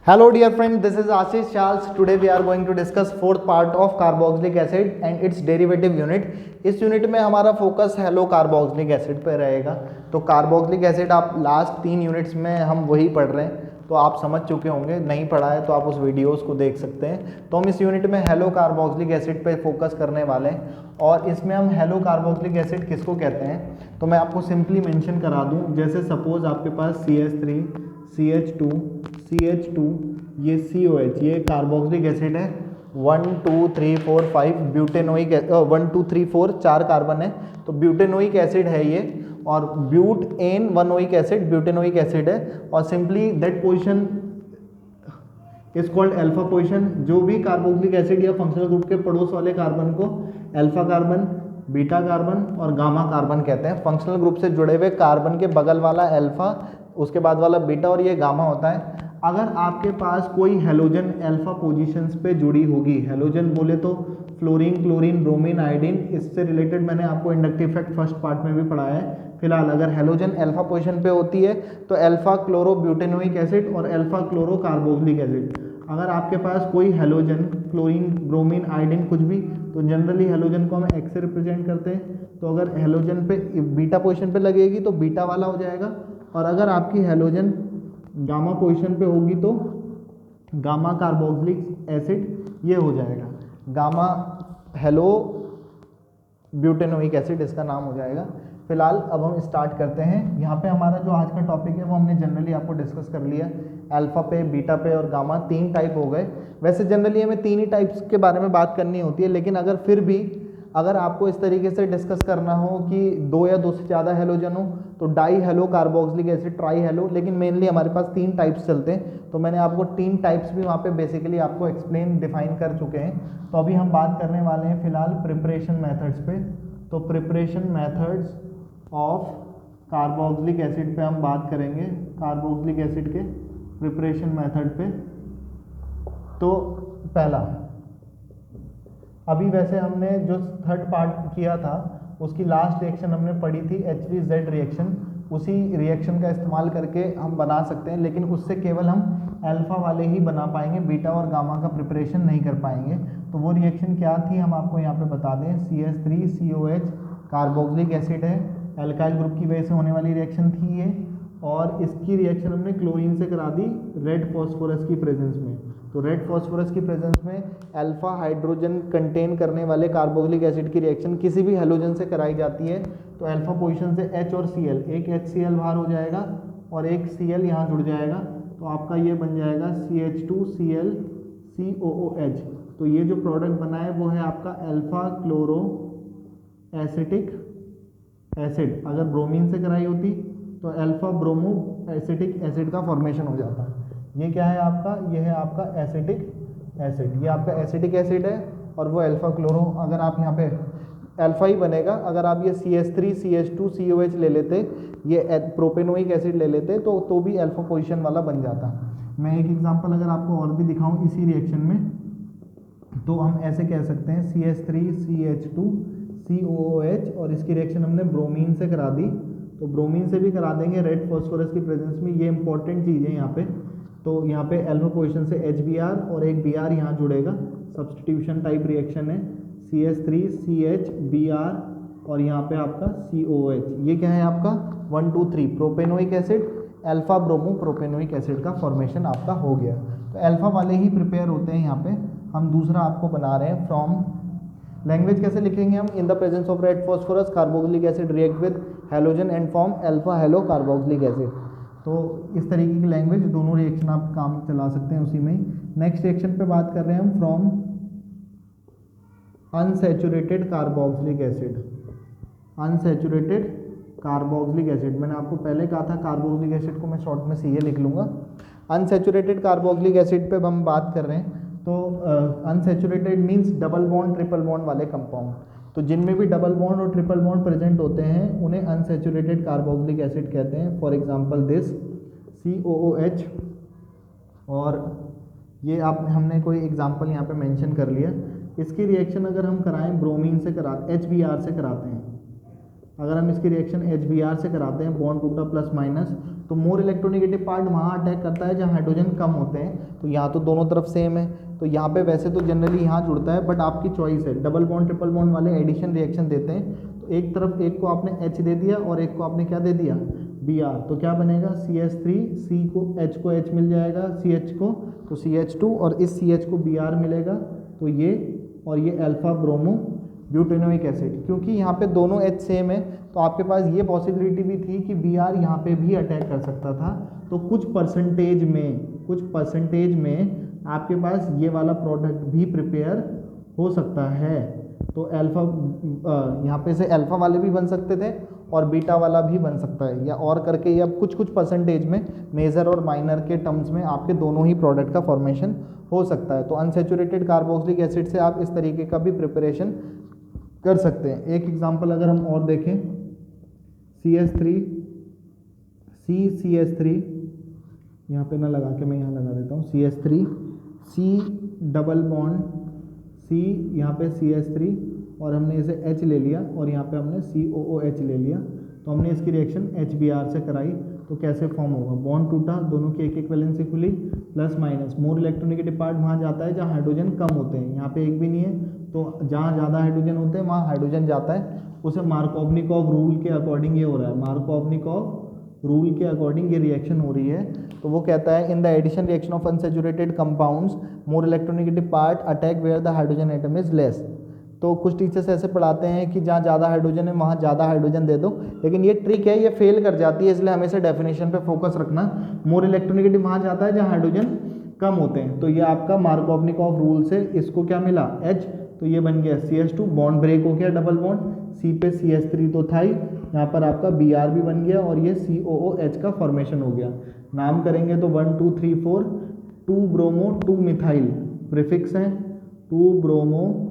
Hello dear friend, this is Ashish Charles. Today we are going to discuss fourth part of carboxylic acid and its derivative unit. इस unit में हमारा focus hello carboxylic acid पे रहेगा। तो carboxylic acid आप last 3 units में हम वही पढ़ रहे हैं, तो आप समझ चुके होंगे। नहीं पढ़ा है तो आप उस वीडियोस को देख सकते हैं। तो हम इस यूनिट में हेलो कार्बोक्सिलिक एसिड पे फोकस करने वाले हैं और इसमें हम हेलो कार्बोक्सिलिक एसिड किसको कहते हैं तो मैं आपको सिंपली मेंशन करा दूं। जैसे सपोज आपके पास CH3 CH2 CH2 ये COH ये कार्बोक्सिलिक एसिड है। 1 2 3 4 5 ब्यूटेनोइक 1 2 3 4 4 कार्बन है, तो ब्यूटेनोइक एसिड है ये। और butanoic acid butanoic acid है और simply that position is called alpha position. जो भी कार्बोक्सिलिक एसिड या फंक्शनल ग्रुप के पड़ोस वाले कार्बन को अल्फा कार्बन, बीटा कार्बन और गामा कार्बन कहते हैं। फंक्शनल ग्रुप से जुड़े हुए कार्बन के बगल वाला अल्फा, उसके बाद वाला बीटा और ये गामा होता है। अगर आपके पास कोई हेलोजन अल्फा पोजीशंस पे जुड़ी होगी, हेलोजन बोले तो फ्लोरीन, क्लोरीन, ब्रोमीन, आयोडीन, इससे रिलेटेड मैंने आपको इंडक्टिव इफेक्ट फर्स्ट पार्ट में भी पढ़ाया है। फिलहाल अगर हेलोजन अल्फा पोजीशन पे होती है तो अल्फा क्लोरो ब्यूटेनोइक एसिड और अल्फा क्लोरो कार्बोक्सिलिक एसिड। अगर आपके पास कोई हेलोजन क्लोरीन, ब्रोमीन, आयोडीन कुछ भी, तो जनरली हेलोजन को हम एक्स से रिप्रेजेंट करते हैं। तो अगर हेलोजन पे बीटा पोजीशन पे लगेगी तो बीटा वाला हो जाएगा, और अगर आपकी हेलोजन गामा पोजीशन पे होगी तो गामा कार्बोक्सिलिक एसिड ये हो जाएगा, गामा हेलो ब्यूटेनोइक एसिड इसका नाम हो जाएगा। फिलहाल अब हम स्टार्ट करते हैं। यहाँ पे हमारा जो आज का टॉपिक है वो हमने जनरली आपको डिस्कस कर लिया। अल्फा पे, बीटा पे और गामा 3 टाइप हो गए। वैसे जनरली हमें 3 ही टाइप्स के बारे में बात करनी होती है, लेकिन अगर फिर भी अगर आपको इस तरीके से डिस्कस करना हो कि 2 या 2 से ज़्यादा हेलोजन हो तो die hello carboxylic acid, try hello, लेकिन मेनली हमारे पास 3 टाइप्स चलते हैं। तो मैंने आपको 3 टाइप्स भी वहाँ पे बेसिकली आपको एक्सप्लेन डिफाइन कर चुके हैं। तो अभी हम बात करने वाले हैं फिलहाल प्रिपरेशन मेथड्स पे। तो preparation methods of carboxylic acid पे हम बात करेंगे, कार्बोक्सिलिक एसिड के प्रिपरेशन मेथड पे। तो पहला, अभी वैसे हमने जो थर्ड पार्ट किया था उसकी लास्ट रिएक्शन हमने पढ़ी थी HVZ रिएक्शन। उसी रिएक्शन का इस्तेमाल करके हम बना सकते हैं, लेकिन उससे केवल हम अल्फा वाले ही बना पाएंगे, बीटा और गामा का प्रिपरेशन नहीं कर पाएंगे। तो वो रिएक्शन क्या थी हम आपको यहाँ पे बता दें। CH3COH कार्बोक्सिलिक एसिड है, एल्काइल ग्रुप की वजह से होने वाली रिएक्शन थी ये, और इसकी रिएक्शन हमने क्लोरीन से करा दी रेड फॉस्फोरस की प्रेजेंस में। तो रेड फॉस्फोरस की प्रेजेंस में अल्फा हाइड्रोजन कंटेन करने वाले कार्बोक्सिलिक एसिड की रिएक्शन किसी भी हेलोजन से कराई जाती है तो अल्फा पोजीशन से H और Cl, एक HCl बाहर हो जाएगा और एक Cl यहाँ जुड़ जाएगा, तो आपका ये बन जाएगा CH2Cl COOH। तो ये जो प्रोडक्ट बना है वो है आपका अल्फा क्लोरो एसिटिक एसिड। अगर ब्रोमीन से कराई होती तो अल्फा ब्रोमो एसिटिक एसिड का फॉर्मेशन हो जाता है। ये क्या है आपका, ये है आपका एसिटिक एसिड, ये आपका एसिटिक एसिड है और वो अल्फा क्लोरो, अगर आप यहाँ पे अल्फा ही बनेगा। अगर आप ये CH3 CH2 COH ले लेते, ये प्रोपेनोइक एसिड ले लेते तो भी अल्फा पोजीशन वाला बन जाता। मैं एक एग्जांपल अगर आपको और भी दिखाऊं इसी रिएक्शन में, तो हम ऐसे कह सकते हैं CH3 CH2 COOH, और इसकी रिएक्शन हमने ब्रोमीन से करा दी, तो ब्रोमीन से भी करा देंगे रेड फॉस्फोरस की प्रेजेंस में। ये इंपॉर्टेंट चीज़ है यहाँ पे। तो यहाँ पे अल्फा पोजीशन से HBr और एक Br यहाँ जुड़ेगा, सब्स्टिट्यूशन टाइप रिएक्शन है। CH3CH Br और यहाँ पे आपका COH। ये क्या है आपका 1 2 3 propanoic acid, alpha bromo propanoic acid का फॉर्मेशन आपका हो गया। तो अल्फा वाले ही प्रिपेयर होते हैं यहाँ पे। हम दूसरा आपको बना रहे हैं फ्रॉम, लैंग्वेज कैसे लिखेंगे हम, in the presence of red phosphorus carboxylic acid react with halogen and form alpha hello carboxylic acid. तो इस तरीके की लैंग्वेज, दोनों रिएक्शन आप काम चला सकते हैं उसी में ही। नेक्स्ट रिएक्शन पे बात कर रहे हैं हम from unsaturated carboxylic acid, unsaturated carboxylic acid. मैंने आपको पहले कहा था कार्बोक्सिलिक एसिड को मैं शॉर्ट में CA लिख लूँगा। अनसैचुरेटेड कार्बोक्सिलिक एसिड पे हम बात कर रहे हैं। तो unsaturated means double bond triple bond वाले कंपाउंड। तो जिनमें भी डबल बॉन्ड और ट्रिपल बॉन्ड प्रेजेंट होते हैं उन्हें अनसैचुरेटेड कार्बोक्सिलिक एसिड कहते हैं। फॉर एग्जांपल दिस COOH, और ये आप हमने कोई एग्जांपल यहाँ पे मेंशन कर लिया। इसकी रिएक्शन अगर हम कराएं ब्रोमीन से कराते, HBr से कराते हैं, अगर हम इसकी रिएक्शन HBr से कराते हैं, बॉन्ड टूटा प्लस माइनस, तो मोर इलेक्ट्रोनेगेटिव पार्ट वहाँ अटैक करता है जहाँ हाइड्रोजन कम होते हैं। तो यहाँ तो दोनों तरफ सेम है, तो यहाँ पे वैसे तो जनरली यहाँ जुड़ता है, बट आपकी चॉइस है। डबल बॉन्ड ट्रिपल बॉन्ड वाले एडिशन रिएक्शन देते हैं, तो एक तरफ एक को आपने H दे दिया और एक को आपने क्या दे दिया, Br, तो क्या बनेगा CH3, C को H मिल जाएगा, CH को तो CH2 और इस CH को Br मिलेगा, तो ये और ये अल्फा ब्रोमो ब्यूटेनोइक एसिड। क्योंकि यहाँ पे दोनों H सेम है, तो आपके पास ये पॉसिबिलिटी भी थी कि Br यहाँ पे भी अटैक कर सकता था। तो कुछ परसेंटेज में आपके पास ये वाला प्रोडक्ट भी प्रिपेयर हो सकता है। तो अल्फा यहाँ पे से अल्फा वाले भी बन सकते थे और बीटा वाला भी बन सकता है, या और करके, या कुछ परसेंटेज में मेजर और माइनर के टर्म्स में आपके दोनों ही प्रोडक्ट का फॉर्मेशन हो सकता है। तो अनसैचुरेटेड कार्बोक्सिलिक एसिड से आप इस तरीके का भी प्रिपरेशन कर सकते हैं। एक एग्जांपल अगर हम और देखें, CH3 यहाँ पे ना लगा के मैं यहाँ लगा देता हूँ, CH3 C double bond C, यहाँ पे CH3 और हमने इसे H ले लिया और यहाँ पे हमने COOH ले लिया, तो हमने इसकी रिएक्शन HBr से कराई, तो कैसे फॉर्म होगा, बॉन्ड टूटा, दोनों की एक वैलेंसी खुली, प्लस माइनस, मोर इलेक्ट्रोनेगेटिव पार्ट वहाँ जाता है जहाँ हाइड्रोजन कम होते हैं, यहाँ पे एक भी नहीं है, तो जहाँ ज़्यादा हाइड्रोजन होते हैं वहाँ हाइड्रोजन जाता है, उसे मार्कोवनिकॉव रूल के अकॉर्डिंग ये हो रहा है, मार्कोवनिकॉव रूल के अकॉर्डिंग ये रिएक्शन हो रही है। तो वो कहता है in the addition reaction of unsaturated compounds more electronegative part attack where the hydrogen atom is less. तो कुछ टीचर्स ऐसे पढ़ाते हैं कि जहाँ ज़्यादा हाइड्रोजन है वहाँ ज़्यादा हाइड्रोजन दे दो, लेकिन ये ट्रिक है, ये फेल कर जाती है, इसलिए हमेशा डेफिनेशन पे फोकस रखना। मोर इलेक्ट्रोनेगेटिव वहाँ जाता है जहाँ हाइड्रोजन कम होते हैं, तो ये आपका मार्कोवनिकॉव रूल से इसको क्या मिला, H, तो ये बन गया CH2, बॉन्ड ब्रेक हो गया डबल बॉन्ड, C पे CH3 तो था ही, यहाँ पर आपका Br भी बन गया और ये COOH का फॉर्मेशन हो गया। नाम करेंगे तो 1 2 3 4, 2 ब्रोमो 2 मिथाइल प्रीफिक्स है, 2 ब्रोमो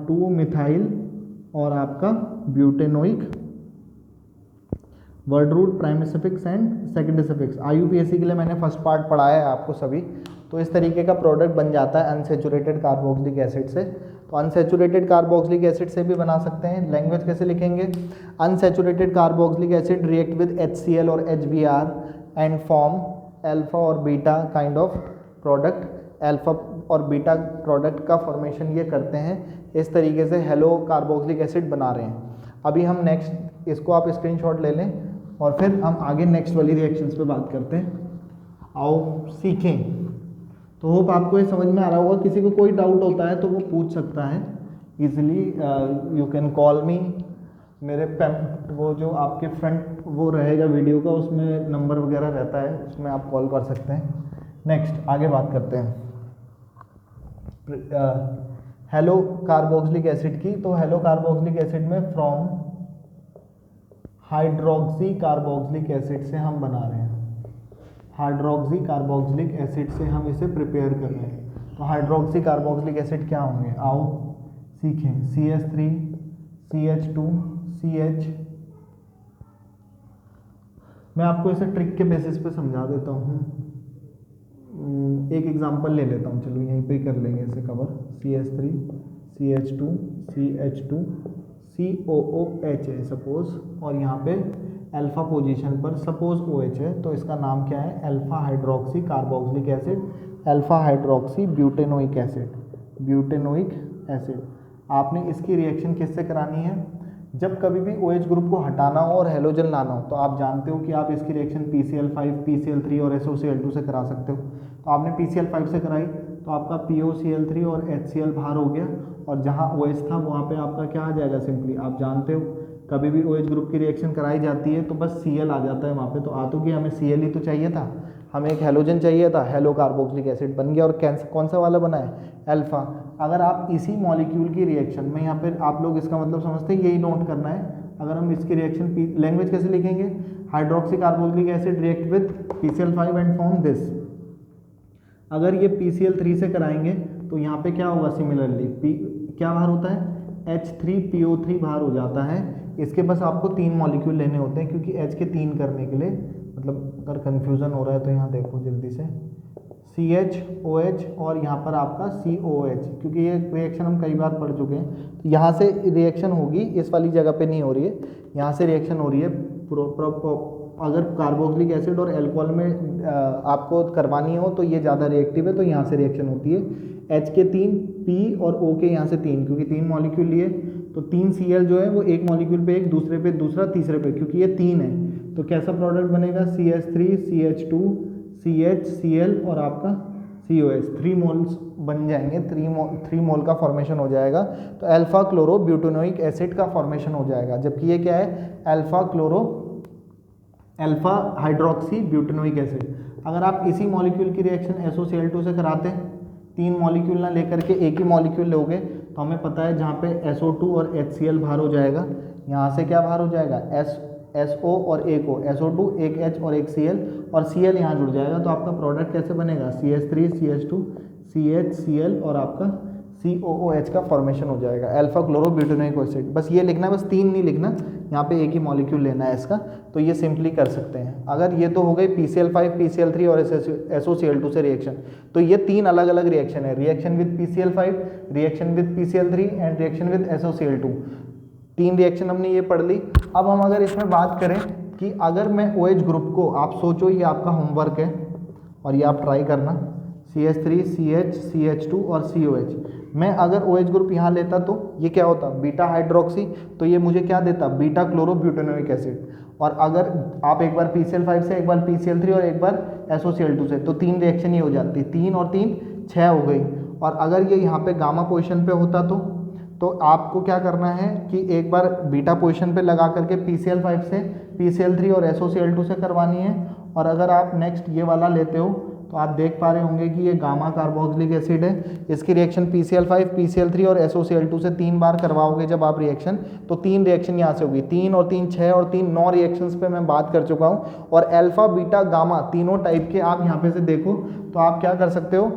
2 मिथाइल और आपका butanoic word root primary suffix and secondary suffix. IUPAC के लिए मैंने फर्स्ट पार्ट पढ़ाया है आपको सभी। तो इस तरीके का प्रोडक्ट बन जाता है अनसैचुरेटेड कार्बोक्सिलिक एसिड से। तो अनसैचुरेटेड कार्बोक्सिलिक एसिड से भी बना सकते हैं। लैंग्वेज कैसे लिखेंगे, unsaturated carboxylic acid react with HCl और HBr एंड फॉर्म अल्फा और beta kind of product. Alpha और बीटा प्रोडक्ट का फॉर्मेशन ये करते हैं, इस तरीके से हेलो कार्बोक्सिलिक एसिड बना रहे हैं। अभी हम नेक्स्ट, इसको आप स्क्रीनशॉट ले लें और फिर हम आगे नेक्स्ट वाली रिएक्शंस पे बात करते हैं। आओ सीखें। तो होप आपको ये समझ में आ रहा होगा। किसी को कोई डाउट होता है तो वो पूछ सकता है इजीली, यू कैन कॉल मी। मेरे वो जो आपके फ्रंट वो रहेगा वीडियो का, उसमें नंबर वगैरह रहता है, उसमें आप कॉल कर सकते हैं। नेक्स्ट आगे बात करते हैं हेलो कार्बोक्सिलिक एसिड की। तो हेलो कार्बोक्सिलिक एसिड में फ्रॉम हाइड्रोक्सी कार्बोक्सिलिक एसिड से हम बना रहे हैं, हाइड्रोक्सी कार्बोक्सिलिक एसिड से हम इसे प्रिपेयर कर रहे हैं। तो हाइड्रोक्सी कार्बोक्सिलिक एसिड क्या होंगे, आओ सीखें। CH3 CH2 CH। मैं आपको इसे ट्रिक के बेसिस पे समझा देता हूँ। एक एग्जांपल ले लेता हूँ, चलो यहीं पे ही कर लेंगे इसे cover. CH3 CH2 CH2 COOH है सपोज, और यहाँ पे अल्फा पोजीशन पर सपोज OH है, तो इसका नाम क्या है, alpha hydroxy carboxylic acid, alpha hydroxy butanoic acid, butanoic acid. आपने इसकी रिएक्शन किससे करानी है, जब कभी भी OH ग्रुप को हटाना हो और हेलोजन लाना हो, तो आप जानते हो कि आप इसकी रिएक्शन PCl5 PCl3 और SOCl2 से करा सकते हो। तो आपने PCl5 से कराई तो आपका POCl3 और HCl बाहर हो गया, और जहाँ OH था वहाँ पे आपका क्या आ जाएगा, सिंपली आप जानते हो कभी भी OH ग्रुप की रिएक्शन कराई जाती है तो बस Cl आ जाता है वहाँ पे। तो आ तो गया, हमें Cl ही तो चाहिए था, हमें एक हेलोजन चाहिए था, हेलो कार्बोक्सिलिक एसिड बन गया। और कौन सा वाला बना है, अल्फा। अगर आप इसी मॉलिक्यूल की रिएक्शन में, यहाँ पे आप लोग इसका मतलब समझते हैं, यही नोट करना है। अगर हम इसकी रिएक्शन लैंग्वेज कैसे लिखेंगे, hydroxy carboxylic acid react with PCl5 and form this. अगर ये PCl3 से कराएंगे तो यहाँ पे क्या होगा, सिमिलरली क्या बाहर होता है, H3PO3 बाहर हो जाता है। इसके बस आपको 3 मॉलिक्यूल लेने होते हैं, क्योंकि H के 3 करने के लिए, मतलब अगर कन्फ्यूज़न हो रहा है तो यहाँ देखो जल्दी से, CHOH और यहाँ पर आपका COH, क्योंकि ये रिएक्शन हम कई बार पढ़ चुके हैं। तो यहाँ से रिएक्शन होगी, इस वाली जगह पे नहीं हो रही है, यहाँ से रिएक्शन हो रही है। अगर कार्बोक्सिलिक एसिड और अल्कोहल में आपको करवानी हो तो ये ज़्यादा रिएक्टिव है, तो यहाँ से रिएक्शन होती है। H के 3, P और O के यहाँ से 3, क्योंकि 3 मॉलिक्यूल लिए तो 3 Cl जो है वो एक मॉलिक्यूल पे एक, दूसरे पे दूसरा, तीसरे पे, क्योंकि ये 3 है तो कैसा प्रोडक्ट बनेगा, CH3 CH2 CH Cl और आपका COH, 3 मोल्स बन जाएंगे, 3 मोल का फॉर्मेशन हो जाएगा। तो अल्फा क्लोरो ब्यूटेनोइक एसिड का फॉर्मेशन हो जाएगा, जबकि ये क्या है, अल्फा हाइड्रोक्सी ब्यूटेनोइक एसिड। अगर आप इसी मॉलिक्यूल की रिएक्शन SOCl2 से कराते हैं, 3 मॉलिक्यूल ना लेकर के एक ही मॉलिक्यूल लोगे, तो हमें पता है जहाँ पे SO2 और HCl बाहर हो जाएगा, यहाँ से क्या बाहर हो जाएगा, SO और एक O, SO2 एक H और एक Cl, और Cl यहाँ जुड़ जाएगा। तो आपका प्रोडक्ट कैसे बनेगा, CH3 CH2 CH Cl और आपका COOH का फॉर्मेशन हो जाएगा, अल्फा क्लोरो ब्यूटेनोइक एसिड। बस ये लिखना है, बस 3 नहीं लिखना, यहाँ पे एक ही मॉलिक्यूल लेना है इसका, तो ये सिंपली कर सकते हैं। अगर ये तो हो गई PCl5 PCl3 और SOCl2 से रिएक्शन, तो ये 3 अलग अलग रिएक्शन है, reaction with PCl5, reaction with PCl3 and reaction with SOCl2। 3 reaction हमने ये पढ़ ली। अब हम अगर इसमें बात करें कि अगर मैं OH ग्रुप को, आप सोचो ये आपका होमवर्क है और ये आप ट्राई करना, CH3 CH CH2 और COH, मैं अगर OH ग्रुप यहाँ लेता तो ये क्या होता, बीटा हाइड्रोक्सी, तो ये मुझे क्या देता, बीटा क्लोरो ब्यूटेनोइक एसिड। और अगर आप एक बार PCl5 से, एक बार PCl3 और एक बार SOCl2 से, तो 3 रिएक्शन ही हो जाती, 3 और 3 6 हो गई। और अगर ये यहाँ पे गामा पोजीशन पे होता तो आपको क्या करना है कि एक बार बीटा पोजीशन पे लगा करके PCl5 से PCl3 और SOCl2 से करवानी है। और अगर आप नेक्स्ट ये वाला लेते हो तो आप देख पा रहे होंगे कि ये गामा कार्बोक्सिलिक एसिड है, इसकी रिएक्शन PCl5 PCl3 और SOCl2 से 3 बार करवाओगे जब आप रिएक्शन, तो 3 रिएक्शन यहाँ से होगी, 3 और 3 6 और 3 9 रिएक्शंस पे मैं बात कर चुका हूँ। और अल्फा बीटा गामा तीनों टाइप के आप यहाँ पे से देखो तो आप क्या कर सकते हो,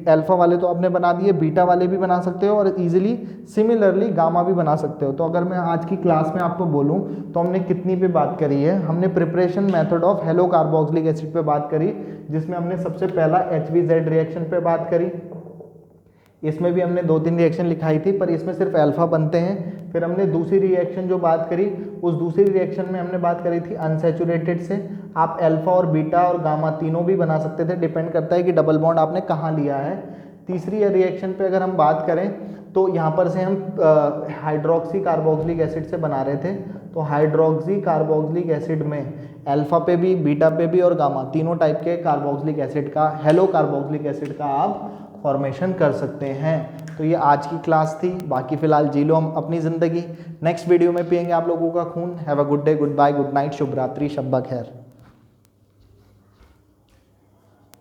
अल्फा वाले तो आपने बना दिए, बीटा वाले भी बना सकते हो और इजीली सिमिलरली गामा भी बना सकते हो। तो अगर मैं आज की क्लास में आपको बोलूं तो हमने कितनी पे बात करी है, हमने preparation method of hello carboxylic acid पे बात करी, जिसमें हमने सबसे पहला HVZ रिएक्शन पे बात करी। इसमें भी हमने 2-3 रिएक्शन लिखाई थी, पर इसमें सिर्फ अल्फा बनते हैं। फिर हमने दूसरी रिएक्शन जो बात करी, उस दूसरी रिएक्शन में हमने बात करी थी अनसैचुरेटेड से। आप अल्फा और बीटा और गामा तीनों भी बना सकते थे, डिपेंड करता है कि डबल बॉन्ड आपने कहाँ लिया है। तीसरी रिएक्शन पे अगर हम बात करें तो यहाँ पर से हम हाइड्रोक्सी कार्बोक्सिलिक एसिड से बना रहे थे। तो हाइड्रोक्सी कार्बोक्सिलिक एसिड में अल्फा पे भी, बीटा पे भी और गामा तीनों टाइप के कार्बोक्सिलिक एसिड का, हेलो कार्बोक्सिलिक एसिड का आप फॉर्मेशन कर सकते हैं। तो ये आज की क्लास थी, बाकी फिलहाल जी लो हम अपनी ज़िंदगी। नेक्स्ट वीडियो में पियेंगे आप लोगों का खून। Have a good day, good bye, good night, शुभ रात्रि, शब्बा खैर।